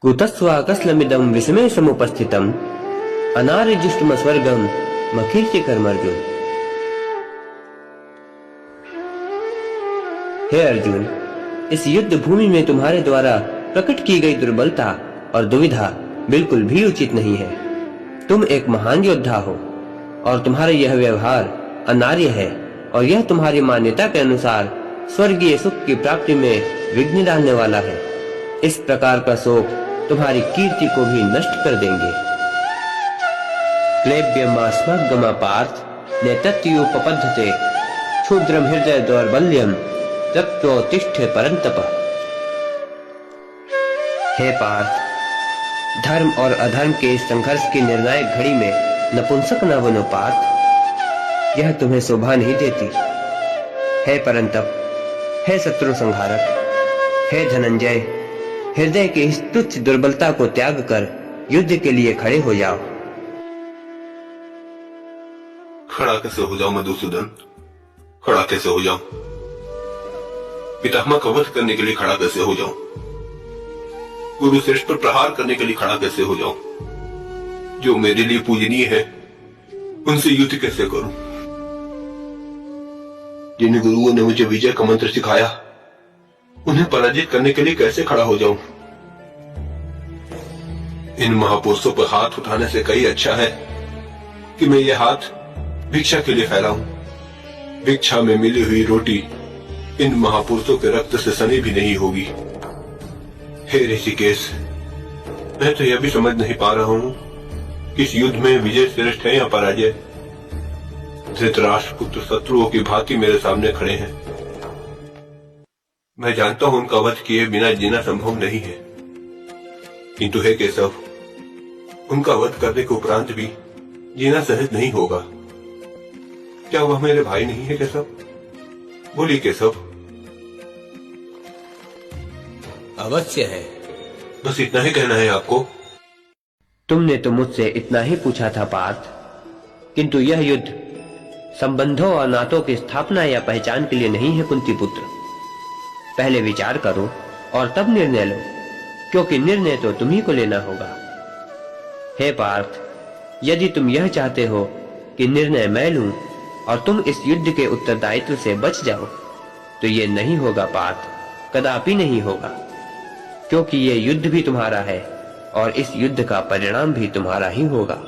कुतस्वाकस्लमिदं विस्मय समुपस्थितम् अनार्यजुष्टम स्वर्गम मकीर्ति कर्मर्जुन। हे अर्जुन, इस युद्ध भूमि में तुम्हारे द्वारा प्रकट की गई दुर्बलता और दुविधा बिल्कुल भी उचित नहीं है। तुम एक महान योद्धा हो और तुम्हारा यह व्यवहार अनार्य है और यह तुम्हारी मान्यता के अनुसार स्वर्गीय सुख की प्राप्ति में विघ्न डालने वाला है। इस प्रकार का शोक तुम्हारी कीर्ति को भी नष्ट कर देंगे। क्लेब्यमास्मगमा पार्थ नेतत्युपपद्धते क्षुद्रम हृदय दौर्बल्यम तत्त्वोत्तिष्ठ परंतप। हे पार्थ, धर्म और अधर्म के इस संघर्ष की निर्णायक घड़ी में नपुंसक न बनो पार्थ, यह तुम्हें शोभा नहीं देती। हे परंतप, हे शत्रु संहारक, हे धनंजय, हृदय की इस तुच्छ दुर्बलता को त्याग कर युद्ध के लिए खड़े हो जाओ। खड़ा कैसे हो जाऊं मधुसूदन? खड़ा कैसे हो जाऊं? पितामह का वध करने के लिए खड़ा कैसे हो जाऊं? गुरु श्रेष्ठ पर प्रहार करने के लिए खड़ा कैसे हो जाऊं? जो मेरे लिए पूजनीय है उनसे युद्ध कैसे करूं? जिन गुरुओं ने मुझे विजय का मंत्र सिखाया उन्हें पराजित करने के लिए कैसे खड़ा हो जाऊं? इन महापुरुषों पर हाथ उठाने से कहीं अच्छा है कि मैं ये हाथ भिक्षा के लिए फैलाऊं। भिक्षा में मिली हुई रोटी इन महापुरुषों के रक्त से सनी भी नहीं होगी। हे ऋषिकेश, मैं तो यह भी समझ नहीं पा रहा हूं कि इस युद्ध में विजय श्रेष्ठ है या पराजय। धृतराष्ट्र पुत्र शत्रुओं की भांति मेरे सामने खड़े हैं। मैं जानता हूं उनका वध किए बिना जीना संभव नहीं है, किंतु हे केशव, उनका वध करने के उपरांत भी जीना सहज नहीं होगा। क्या वह मेरे भाई नहीं है केशव? बोलिए केशव। अवश्य है। बस इतना ही कहना है आपको? तुमने तो मुझसे इतना ही पूछा था पार्थ, किंतु यह युद्ध संबंधों और नातों की स्थापना या पहचान के लिए नहीं है कुंती पुत्र। पहले विचार करो और तब निर्णय लो, क्योंकि निर्णय तो तुम्ही को लेना होगा। हे पार्थ, यदि तुम यह चाहते हो कि निर्णय मैं लूं और तुम इस युद्ध के उत्तरदायित्व से बच जाओ, तो ये नहीं होगा पार्थ, कदापि नहीं होगा, क्योंकि ये युद्ध भी तुम्हारा है और इस युद्ध का परिणाम भी तुम्हारा ही होगा।